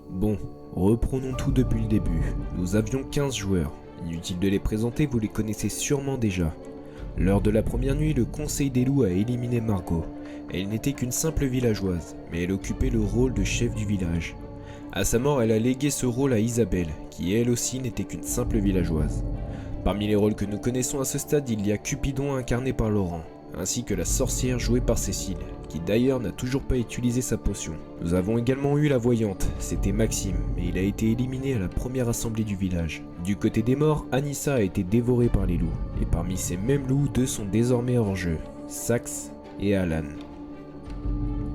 Bon, reprenons tout depuis le début. Nous avions 15 joueurs. Inutile de les présenter, vous les connaissez sûrement déjà. Lors de la première nuit, le Conseil des loups a éliminé Margot. Elle n'était qu'une simple villageoise, mais elle occupait le rôle de chef du village. À sa mort, elle a légué ce rôle à Isabelle, qui elle aussi n'était qu'une simple villageoise. Parmi les rôles que nous connaissons à ce stade, il y a Cupidon incarné par Laurent, ainsi que la sorcière jouée par Cécile, qui d'ailleurs n'a toujours pas utilisé sa potion. Nous avons également eu la voyante, c'était Maxime, mais il a été éliminé à la première assemblée du village. Du côté des morts, Anissa a été dévorée par les loups, et parmi ces mêmes loups, deux sont désormais hors jeu, Sax et Alan.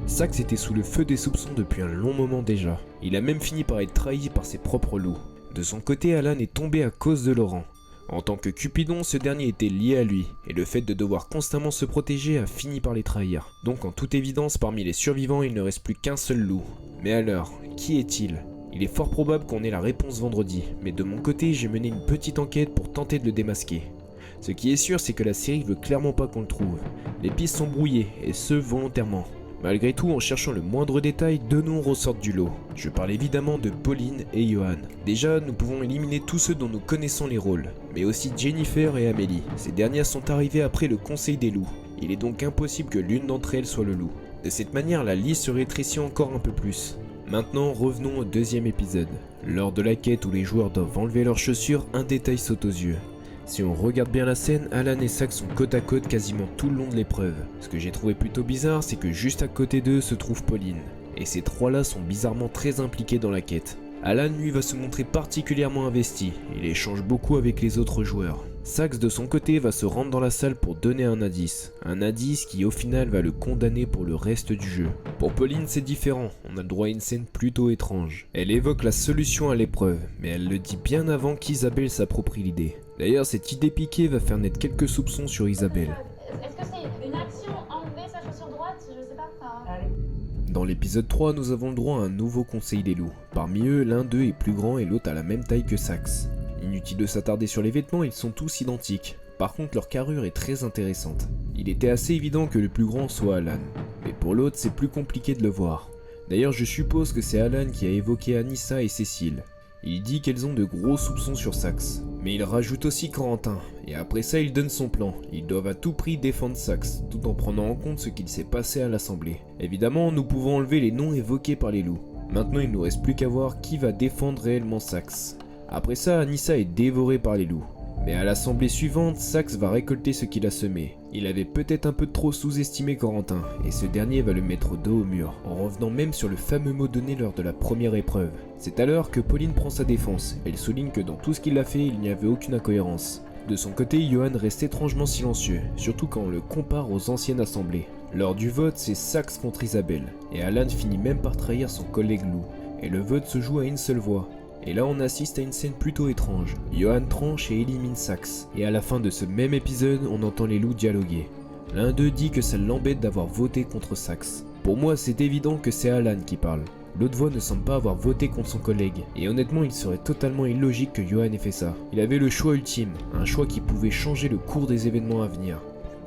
Sax était sous le feu des soupçons depuis un long moment déjà, il a même fini par être trahi par ses propres loups. De son côté, Alan est tombé à cause de Laurent. En tant que Cupidon, ce dernier était lié à lui, et le fait de devoir constamment se protéger a fini par les trahir. Donc en toute évidence, parmi les survivants, il ne reste plus qu'un seul loup. Mais alors, qui est-il ? Il est fort probable qu'on ait la réponse vendredi, mais de mon côté, j'ai mené une petite enquête pour tenter de le démasquer. Ce qui est sûr, c'est que la série veut clairement pas qu'on le trouve. Les pistes sont brouillées, et ce volontairement. Malgré tout, en cherchant le moindre détail, deux noms ressortent du lot. Je parle évidemment de Pauline et Johan. Déjà, nous pouvons éliminer tous ceux dont nous connaissons les rôles, mais aussi Jennifer et Amélie. Ces dernières sont arrivées après le Conseil des loups. Il est donc impossible que l'une d'entre elles soit le loup. De cette manière, la liste se rétrécit encore un peu plus. Maintenant, revenons au deuxième épisode. Lors de la quête où les joueurs doivent enlever leurs chaussures, un détail saute aux yeux. Si on regarde bien la scène, Alan et Sax sont côte à côte quasiment tout le long de l'épreuve. Ce que j'ai trouvé plutôt bizarre, c'est que juste à côté d'eux se trouve Pauline. Et ces trois-là sont bizarrement très impliqués dans la quête. Alan lui va se montrer particulièrement investi, il échange beaucoup avec les autres joueurs. Sax de son côté va se rendre dans la salle pour donner un indice qui au final va le condamner pour le reste du jeu. Pour Pauline c'est différent, on a le droit à une scène plutôt étrange. Elle évoque la solution à l'épreuve, mais elle le dit bien avant qu'Isabelle s'approprie l'idée. D'ailleurs cette idée piquée va faire naître quelques soupçons sur Isabelle. Est-ce que c'est une action enlever sa chaussure droite? Je sais pas. Dans l'épisode 3, nous avons le droit à un nouveau conseil des loups. Parmi eux, l'un d'eux est plus grand et l'autre a la même taille que Sax. Inutile de s'attarder sur les vêtements, ils sont tous identiques. Par contre, leur carrure est très intéressante. Il était assez évident que le plus grand soit Alan, mais pour l'autre, c'est plus compliqué de le voir. D'ailleurs, je suppose que c'est Alan qui a évoqué Anissa et Cécile. Il dit qu'elles ont de gros soupçons sur Sax, mais il rajoute aussi Corentin, et après ça il donne son plan. Ils doivent à tout prix défendre Sax, tout en prenant en compte ce qu'il s'est passé à l'assemblée. Évidemment, nous pouvons enlever les noms évoqués par les loups. Maintenant il nous reste plus qu'à voir qui va défendre réellement Sax. Après ça, Anissa est dévorée par les loups. Mais à l'assemblée suivante, Sax va récolter ce qu'il a semé. Il avait peut-être un peu trop sous-estimé Corentin, et ce dernier va le mettre dos au mur, en revenant même sur le fameux mot donné lors de la première épreuve. C'est alors que Pauline prend sa défense. Elle souligne que dans tout ce qu'il a fait, il n'y avait aucune incohérence. De son côté, Johan reste étrangement silencieux, surtout quand on le compare aux anciennes assemblées. Lors du vote, c'est Sax contre Isabelle, et Alan finit même par trahir son collègue loup. Et le vote se joue à une seule voix. Et là on assiste à une scène plutôt étrange. Johan tranche et élimine Sax. Et à la fin de ce même épisode, on entend les loups dialoguer. L'un d'eux dit que ça l'embête d'avoir voté contre Sax. Pour moi, c'est évident que c'est Alan qui parle. L'autre voix ne semble pas avoir voté contre son collègue. Et honnêtement, il serait totalement illogique que Johan ait fait ça. Il avait le choix ultime, un choix qui pouvait changer le cours des événements à venir.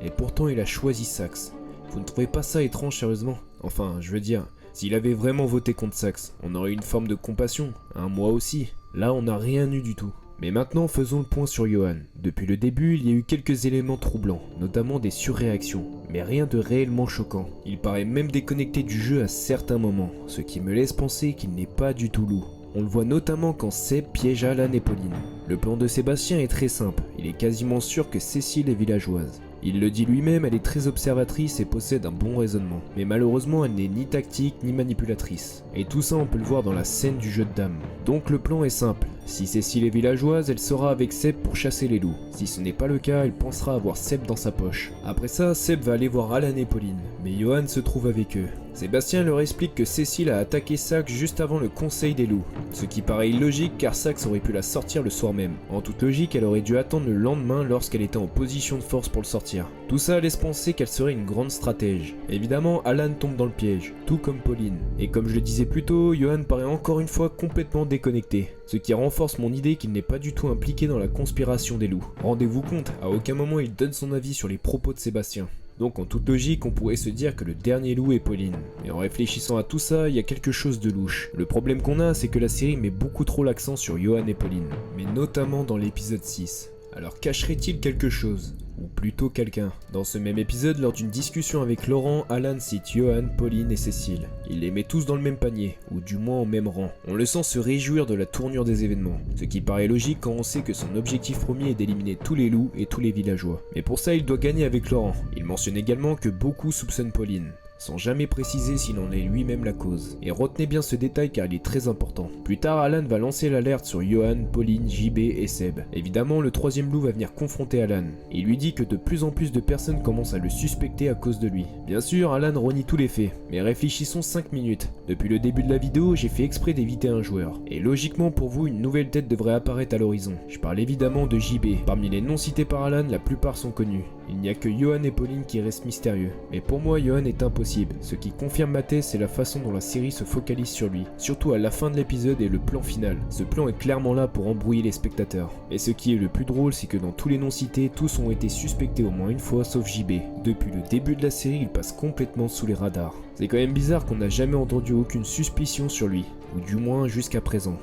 Et pourtant, il a choisi Sax. Vous ne trouvez pas ça étrange sérieusement? Enfin, je veux dire... S'il avait vraiment voté contre Sax, on aurait eu une forme de compassion, moi aussi. Là, on n'a rien eu du tout. Mais maintenant, faisons le point sur Johan. Depuis le début, il y a eu quelques éléments troublants, notamment des surréactions, mais rien de réellement choquant. Il paraît même déconnecté du jeu à certains moments, ce qui me laisse penser qu'il n'est pas du tout loup. On le voit notamment quand Seb piège Alan et Pauline. Le plan de Sébastien est très simple, il est quasiment sûr que Cécile est villageoise. Il le dit lui-même, elle est très observatrice et possède un bon raisonnement. Mais malheureusement, elle n'est ni tactique ni manipulatrice. Et tout ça, on peut le voir dans la scène du jeu de dames. Donc le plan est simple. Si Cécile est villageoise, elle sera avec Seb pour chasser les loups. Si ce n'est pas le cas, elle pensera avoir Seb dans sa poche. Après ça, Seb va aller voir Alan et Pauline, mais Johan se trouve avec eux. Sébastien leur explique que Cécile a attaqué Saxe juste avant le conseil des loups, ce qui paraît illogique car Saxe aurait pu la sortir le soir même. En toute logique, elle aurait dû attendre le lendemain lorsqu'elle était en position de force pour le sortir. Tout ça laisse penser qu'elle serait une grande stratège. Évidemment, Alan tombe dans le piège, tout comme Pauline. Et comme je le disais plus tôt, Johan paraît encore une fois complètement déconnecté, ce qui renforce mon idée qu'il n'est pas du tout impliqué dans la conspiration des loups. Rendez-vous compte, à aucun moment il donne son avis sur les propos de Sébastien. Donc en toute logique, on pourrait se dire que le dernier loup est Pauline. Mais en réfléchissant à tout ça, il y a quelque chose de louche. Le problème qu'on a, c'est que la série met beaucoup trop l'accent sur Johan et Pauline, mais notamment dans l'épisode 6. Alors cacherait-il quelque chose ? Ou plutôt quelqu'un. Dans ce même épisode, lors d'une discussion avec Laurent, Alan cite Johan, Pauline et Cécile. Il les met tous dans le même panier, ou du moins au même rang. On le sent se réjouir de la tournure des événements, ce qui paraît logique quand on sait que son objectif premier est d'éliminer tous les loups et tous les villageois. Mais pour ça, il doit gagner avec Laurent. Il mentionne également que beaucoup soupçonnent Pauline, sans jamais préciser s'il en est lui-même la cause. Et retenez bien ce détail car il est très important. Plus tard, Alan va lancer l'alerte sur Johan, Pauline, JB et Seb. Évidemment, le troisième loup va venir confronter Alan. Il lui dit que de plus en plus de personnes commencent à le suspecter à cause de lui. Bien sûr, Alan renie tous les faits, mais réfléchissons 5 minutes. Depuis le début de la vidéo, j'ai fait exprès d'éviter un joueur. Et logiquement pour vous, une nouvelle tête devrait apparaître à l'horizon. Je parle évidemment de JB. Parmi les noms cités par Alan, la plupart sont connus. Il n'y a que Johan et Pauline qui restent mystérieux. Mais pour moi, Johan est impossible. Ce qui confirme ma thèse, c'est la façon dont la série se focalise sur lui. Surtout à la fin de l'épisode et le plan final. Ce plan est clairement là pour embrouiller les spectateurs. Et ce qui est le plus drôle, c'est que dans tous les noms cités, tous ont été suspectés au moins une fois sauf JB. Depuis le début de la série, il passe complètement sous les radars. C'est quand même bizarre qu'on n'a jamais entendu aucune suspicion sur lui. Ou du moins jusqu'à présent.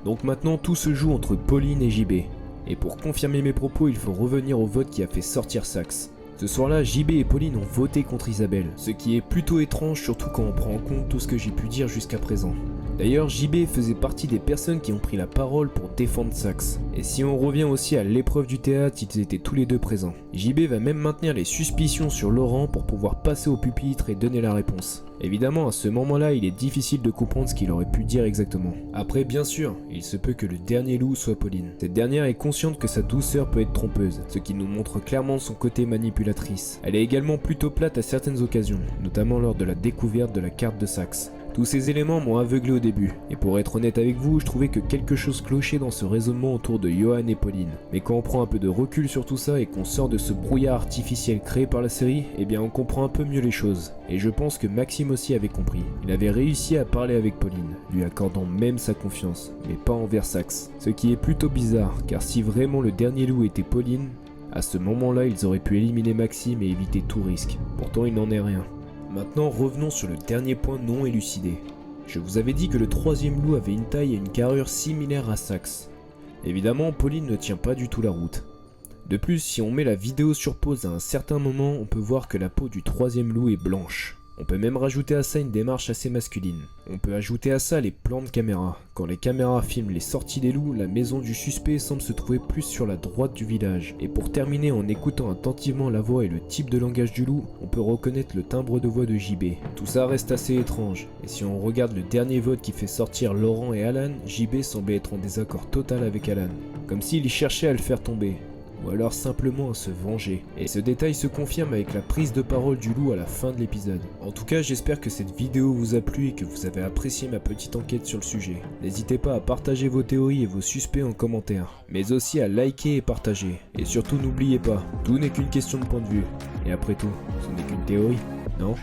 Donc maintenant, tout se joue entre Pauline et JB. Et pour confirmer mes propos, il faut revenir au vote qui a fait sortir Saxe. Ce soir-là, JB et Pauline ont voté contre Isabelle, ce qui est plutôt étrange surtout quand on prend en compte tout ce que j'ai pu dire jusqu'à présent. D'ailleurs, JB faisait partie des personnes qui ont pris la parole pour défendre Saxe. Et si on revient aussi à l'épreuve du théâtre, ils étaient tous les deux présents. JB va même maintenir les suspicions sur Laurent pour pouvoir passer au pupitre et donner la réponse. Évidemment, à ce moment-là, il est difficile de comprendre ce qu'il aurait pu dire exactement. Après, bien sûr, il se peut que le dernier loup soit Pauline. Cette dernière est consciente que sa douceur peut être trompeuse, ce qui nous montre clairement son côté manipulatrice. Elle est également plutôt plate à certaines occasions, notamment lors de la découverte de la carte de Saxe. Tous ces éléments m'ont aveuglé au début, et pour être honnête avec vous, je trouvais que quelque chose clochait dans ce raisonnement autour de Johan et Pauline. Mais quand on prend un peu de recul sur tout ça et qu'on sort de ce brouillard artificiel créé par la série, eh bien on comprend un peu mieux les choses. Et je pense que Maxime aussi avait compris. Il avait réussi à parler avec Pauline, lui accordant même sa confiance, mais pas envers Saxe. Ce qui est plutôt bizarre, car si vraiment le dernier loup était Pauline, à ce moment-là ils auraient pu éliminer Maxime et éviter tout risque. Pourtant il n'en est rien. Maintenant revenons sur le dernier point non élucidé. Je vous avais dit que le troisième loup avait une taille et une carrure similaires à Saxe. Évidemment, Pauline ne tient pas du tout la route. De plus, si on met la vidéo sur pause à un certain moment, on peut voir que la peau du troisième loup est blanche. On peut même rajouter à ça une démarche assez masculine. On peut ajouter à ça les plans de caméra. Quand les caméras filment les sorties des loups, la maison du suspect semble se trouver plus sur la droite du village. Et pour terminer, en écoutant attentivement la voix et le type de langage du loup, on peut reconnaître le timbre de voix de JB. Tout ça reste assez étrange. Et si on regarde le dernier vote qui fait sortir Laurent et Alan, JB semblait être en désaccord total avec Alan. Comme s'il cherchait à le faire tomber. Ou alors simplement à se venger. Et ce détail se confirme avec la prise de parole du loup à la fin de l'épisode. En tout cas, j'espère que cette vidéo vous a plu et que vous avez apprécié ma petite enquête sur le sujet. N'hésitez pas à partager vos théories et vos suspects en commentaire, mais aussi à liker et partager. Et surtout n'oubliez pas, tout n'est qu'une question de point de vue. Et après tout, ce n'est qu'une théorie, non ?